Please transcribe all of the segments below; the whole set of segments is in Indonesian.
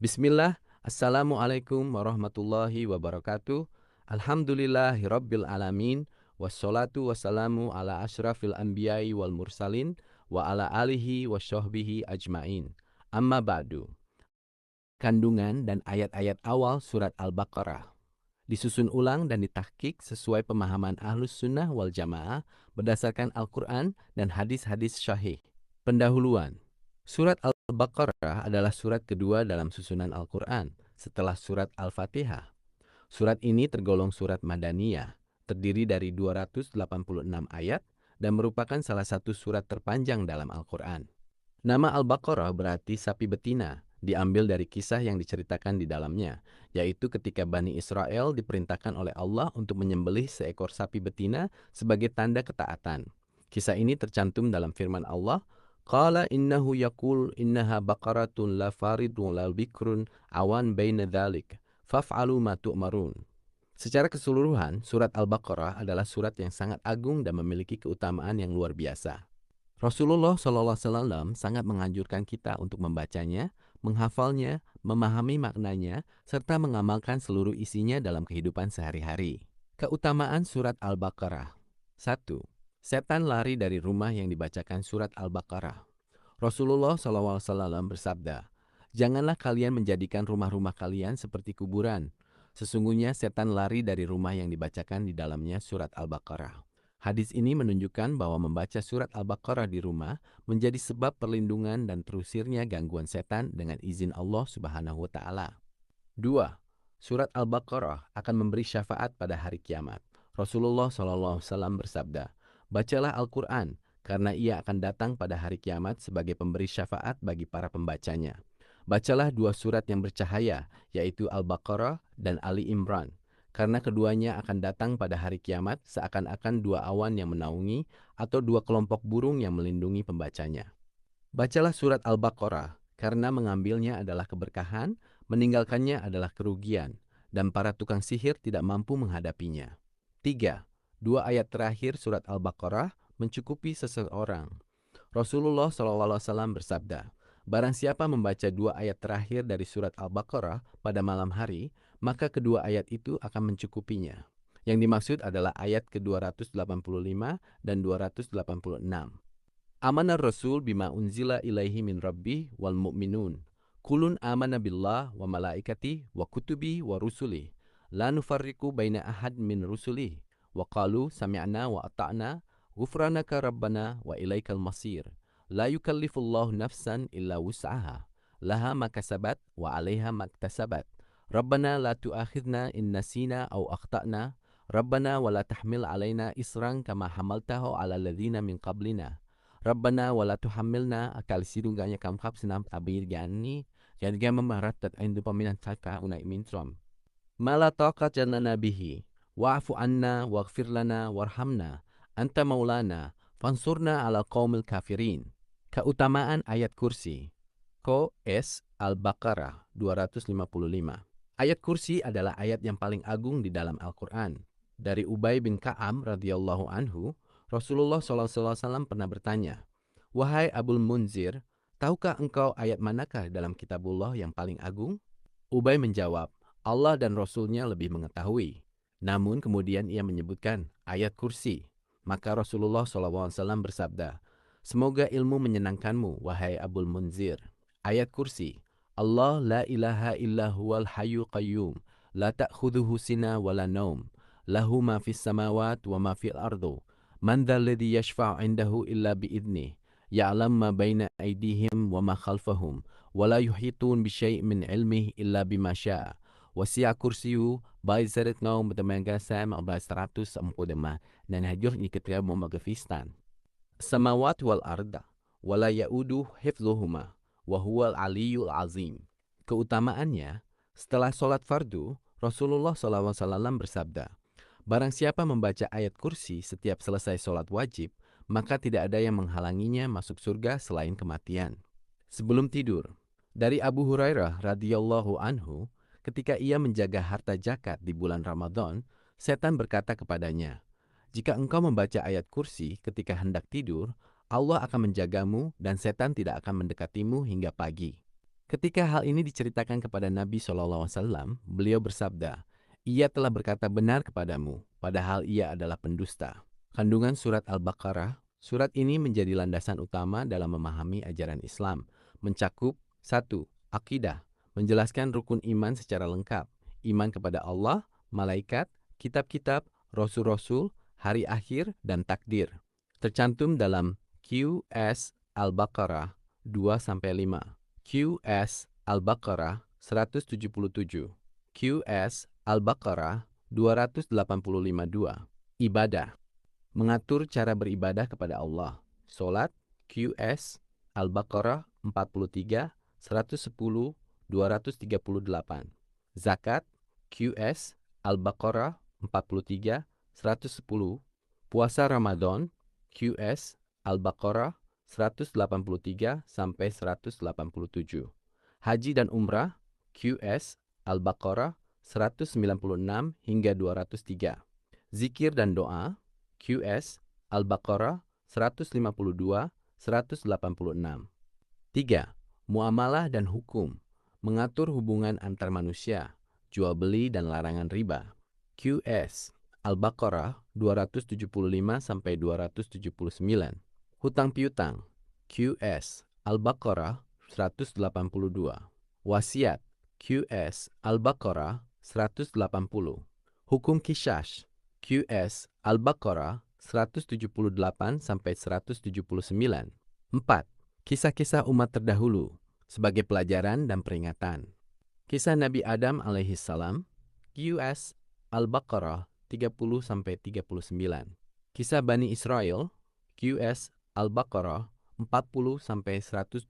Bismillah, Assalamualaikum warahmatullahi wabarakatuh. Alhamdulillahirabbil alamin, wassalatu wassalamu ala asyrafil anbiya'i wal mursalin wa ala alihi wasyahbihi ajmain. Amma ba'du. Kandungan dan ayat-ayat awal surat Al-Baqarah disusun ulang dan ditahqiq sesuai pemahaman Ahlus Sunnah wal Jamaah berdasarkan Al-Quran dan hadis-hadis syahih. Pendahuluan. Surat Al-Baqarah adalah surat kedua dalam susunan Al-Quran setelah surat Al-Fatihah. Surat ini tergolong surat Madaniyah, terdiri dari 286 ayat dan merupakan salah satu surat terpanjang dalam Al-Quran. Nama Al-Baqarah berarti sapi betina, diambil dari kisah yang diceritakan di dalamnya, yaitu ketika Bani Israel diperintahkan oleh Allah untuk menyembelih seekor sapi betina sebagai tanda ketaatan. Kisah ini tercantum dalam firman Allah, Qala innahu yaqul innaha baqaratun la faridun la bikrun awan baina dhalik, faf'alu ma tu'marun. Secara keseluruhan, surat Al-Baqarah adalah surat yang sangat agung dan memiliki keutamaan yang luar biasa. Rasulullah SAW sangat menganjurkan kita untuk membacanya, menghafalnya, memahami maknanya, serta mengamalkan seluruh isinya dalam kehidupan sehari-hari. Keutamaan surat Al-Baqarah. 1. Setan lari dari rumah yang dibacakan surat Al-Baqarah. Rasulullah SAW bersabda, "Janganlah kalian menjadikan rumah-rumah kalian seperti kuburan. Sesungguhnya setan lari dari rumah yang dibacakan di dalamnya surat Al-Baqarah." Hadis ini menunjukkan bahwa membaca surat Al-Baqarah di rumah menjadi sebab perlindungan dan terusirnya gangguan setan dengan izin Allah Subhanahu wa taala. 2. Surat Al-Baqarah akan memberi syafaat pada hari kiamat. Rasulullah SAW bersabda, "Bacalah Al-Quran, karena ia akan datang pada hari kiamat sebagai pemberi syafaat bagi para pembacanya. Bacalah dua surat yang bercahaya, yaitu Al-Baqarah dan Ali Imran, karena keduanya akan datang pada hari kiamat seakan-akan dua awan yang menaungi atau dua kelompok burung yang melindungi pembacanya. Bacalah surat Al-Baqarah, karena mengambilnya adalah keberkahan, meninggalkannya adalah kerugian, dan para tukang sihir tidak mampu menghadapinya." 3. Dua ayat terakhir surat Al-Baqarah mencukupi seseorang. Rasulullah SAW bersabda, "Barang siapa membaca dua ayat terakhir dari surat Al-Baqarah pada malam hari, maka kedua ayat itu akan mencukupinya." Yang dimaksud adalah ayat ke-285 dan 286. Amana Rasul bima unzila ilaihi min rabbih wal mu'minun. Kulun amana billah wa malaikati wa kutubi wa rusuli. La nufarriqu baina ahad min rusuli. Wa qalu sami'na wa ata'na. Ghufranaka rabbana wa ilaikal masir. La yukallifullahu nafsan illa wus'aha. Laha makasabat wa alaiha maktasabat. Rabbana la tu'akhidna in nasina au akhta'na. Rabbana wa la tahmil alaina isran kama hamaltahu ala ladhina min qablina. Rabbana wala tuhammilna akal sidunganya kam kap sinam abir gani jadi gama marat tat indu paminan taka unai mintrom mala taqat janana bihi wa'fu anna waghfir lana warhamna anta maulana fansurna ala qaumil kafirin. Keutamaan ayat kursi. Qs Al-Baqarah 255. Ayat kursi adalah ayat yang paling agung di dalam Al-Quran. Dari Ubay bin Ka'am radhiyallahu anhu, Rasulullah SAW pernah bertanya, "Wahai Abul Munzir, tahukah engkau ayat manakah dalam kitabullah yang paling agung?" Ubay menjawab, "Allah dan Rasulnya lebih mengetahui." Namun kemudian ia menyebutkan ayat kursi. Maka Rasulullah SAW bersabda, "Semoga ilmu menyenangkanmu, wahai Abul Munzir." Ayat kursi. Allah la ilaha illa huwal hayyu qayyum, la ta'khudhuhu sina wala naum, lahu ma fis samawat wa ma fil ardu. Man dhal ladzi yashfa'u 'indahu illa bi'idnih, ya'lam ma baina aydihim wa ma khalfahum, wa la yuhitun bi syai'in min 'ilmihi illa bima syaa. Wasi'a kursiyyu baizarat ngaum bertenaga sam 140 dan hajur ketika mau magafistan. Samawat wal arda wa la ya'udu hifdhuhuma wa huwal aliyyul azim. Keutamaannya, setelah sholat fardu, Rasulullah SAW bersabda, "Barang siapa membaca ayat kursi setiap selesai sholat wajib, maka tidak ada yang menghalanginya masuk surga selain kematian." Sebelum tidur, dari Abu Hurairah radhiyallahu anhu, ketika ia menjaga harta zakat di bulan Ramadan, setan berkata kepadanya, "Jika engkau membaca ayat kursi ketika hendak tidur, Allah akan menjagamu dan setan tidak akan mendekatimu hingga pagi." Ketika hal ini diceritakan kepada Nabi SAW, beliau bersabda, "Ia telah berkata benar kepadamu, padahal ia adalah pendusta." Kandungan surat Al-Baqarah, surat ini menjadi landasan utama dalam memahami ajaran Islam, mencakup 1. Akidah, menjelaskan rukun iman secara lengkap, iman kepada Allah, malaikat, kitab-kitab, rasul-rasul, hari akhir, dan takdir. Tercantum dalam QS Al-Baqarah 2-5. QS Al-Baqarah 177, QS Al-Baqarah 285-2. Ibadah, mengatur cara beribadah kepada Allah. Solat, QS Al-Baqarah 43, 110, 238. Zakat, QS Al-Baqarah 43, 110. Puasa Ramadan, QS Al-Baqarah 183-187. Haji dan Umrah, QS Al-Baqarah 196 hingga 203. Zikir dan doa, QS Al-Baqarah 152-186. 3. Muamalah dan hukum, mengatur hubungan antar manusia, jual beli dan larangan riba. QS Al-Baqarah 275-279. Hutang piutang, QS Al-Baqarah 182. Wasiat, QS Al-Baqarah 180. Hukum Qisas, QS Al-Baqarah 178-179. 4. Kisah-kisah umat terdahulu sebagai pelajaran dan peringatan. Kisah Nabi Adam alaihissalam, QS Al-Baqarah 30-39. Kisah Bani Israel, QS Al-Baqarah 40-123.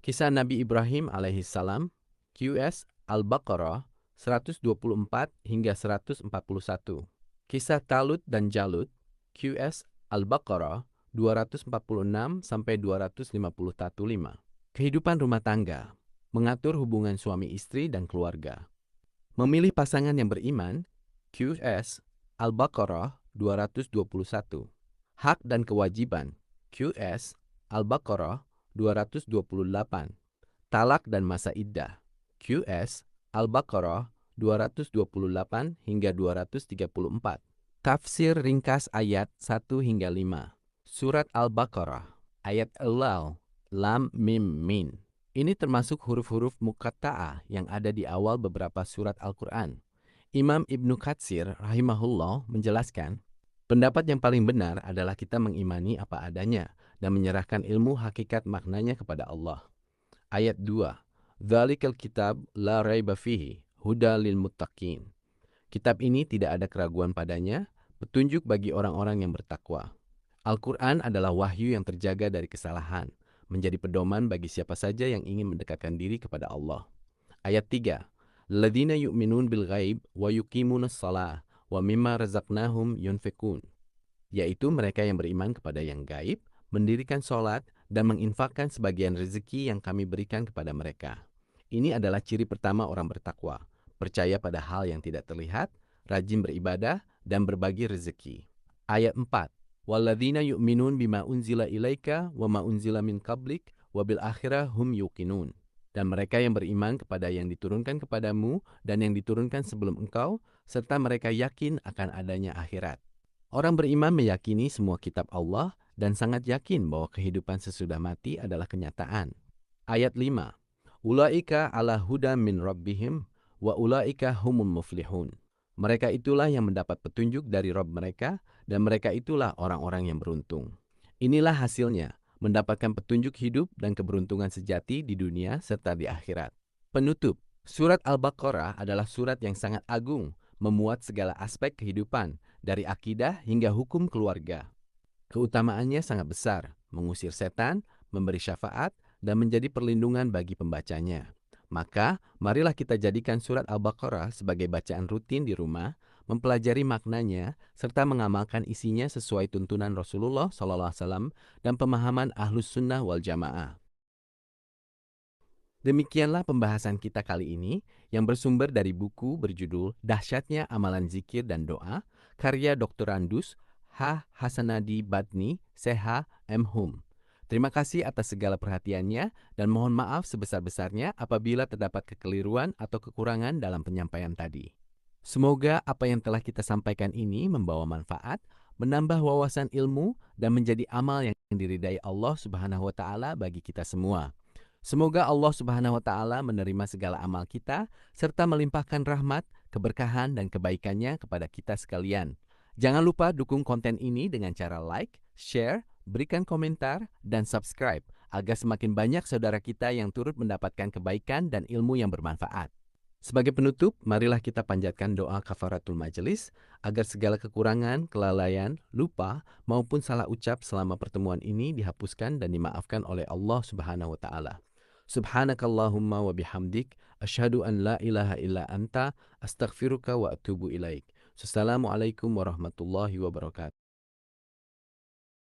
Kisah Nabi Ibrahim alaihissalam, QS Al-Baqarah 124 hingga 141. Kisah Talut dan Jalut, QS Al-Baqarah 246-251. Kehidupan rumah tangga, mengatur hubungan suami istri dan keluarga. Memilih pasangan yang beriman, QS Al-Baqarah 221. Hak dan kewajiban, QS Al-Baqarah 228. Talak dan masa iddah, QS Al-Baqarah 228 hingga 234. Tafsir ringkas ayat 1 hingga 5. Surat Al-Baqarah, ayat Al, Lam, Mim, Min. Ini termasuk huruf-huruf muqatta'ah yang ada di awal beberapa surat Al-Quran. Imam Ibnu Katsir rahimahullah menjelaskan, pendapat yang paling benar adalah kita mengimani apa adanya dan menyerahkan ilmu hakikat maknanya kepada Allah. Ayat 2. Dzalikal kitab la raiba fihi huda lil muttaqin. Kitab ini tidak ada keraguan padanya, petunjuk bagi orang-orang yang bertakwa. Al-Quran adalah wahyu yang terjaga dari kesalahan, menjadi pedoman bagi siapa saja yang ingin mendekatkan diri kepada Allah. Ayat 3. Ladzina yu'minun bil ghaib wa yuqimunas shalah wa mimma razaqnahum yunfikun. Yaitu mereka yang beriman kepada yang gaib, mendirikan sholat, dan menginfakkan sebagian rezeki yang kami berikan kepada mereka. Ini adalah ciri pertama orang bertakwa, percaya pada hal yang tidak terlihat, rajin beribadah, dan berbagi rezeki. Ayat 4. Walladzina yu'minun bima unzila ilaika wa ma unzila min qablik wa bil akhirah hum yuqinun. Dan mereka yang beriman kepada yang diturunkan kepadamu dan yang diturunkan sebelum engkau, serta mereka yakin akan adanya akhirat. Orang beriman meyakini semua kitab Allah dan sangat yakin bahwa kehidupan sesudah mati adalah kenyataan. Ayat 5. Ulaika ala huda min rabbihim wa ulaika humul muflihun. Mereka itulah yang mendapat petunjuk dari Rabb mereka dan mereka itulah orang-orang yang beruntung. Inilah hasilnya, mendapatkan petunjuk hidup dan keberuntungan sejati di dunia serta di akhirat. Penutup, surat Al-Baqarah adalah surat yang sangat agung, memuat segala aspek kehidupan, dari akidah hingga hukum keluarga. Keutamaannya sangat besar, mengusir setan, memberi syafaat, dan menjadi perlindungan bagi pembacanya. Maka, marilah kita jadikan surat Al-Baqarah sebagai bacaan rutin di rumah, mempelajari maknanya, serta mengamalkan isinya sesuai tuntunan Rasulullah SAW dan pemahaman Ahlus Sunnah wal Jamaah. Demikianlah pembahasan kita kali ini yang bersumber dari buku berjudul Dahsyatnya Amalan Zikir dan Doa, karya Dr. Randus H. Hasanadi Badni, CH. M. Hum. Terima kasih atas segala perhatiannya dan mohon maaf sebesar-besarnya apabila terdapat kekeliruan atau kekurangan dalam penyampaian tadi. Semoga apa yang telah kita sampaikan ini membawa manfaat, menambah wawasan ilmu, dan menjadi amal yang diridai Allah Subhanahu wa Ta'ala bagi kita semua. Semoga Allah Subhanahu wa Ta'ala menerima segala amal kita serta melimpahkan rahmat, keberkahan, dan kebaikannya kepada kita sekalian. Jangan lupa dukung konten ini dengan cara like, share, berikan komentar, dan subscribe agar semakin banyak saudara kita yang turut mendapatkan kebaikan dan ilmu yang bermanfaat. Sebagai penutup, marilah kita panjatkan doa kafaratul majelis agar segala kekurangan, kelalaian, lupa, maupun salah ucap selama pertemuan ini dihapuskan dan dimaafkan oleh Allah Subhanahu wa Ta'ala. Subhanakallahumma wa bihamdik, asyhadu an la ilaha illa anta, astaghfiruka wa atubu ilaik. Assalamualaikum warahmatullahi wabarakatuh.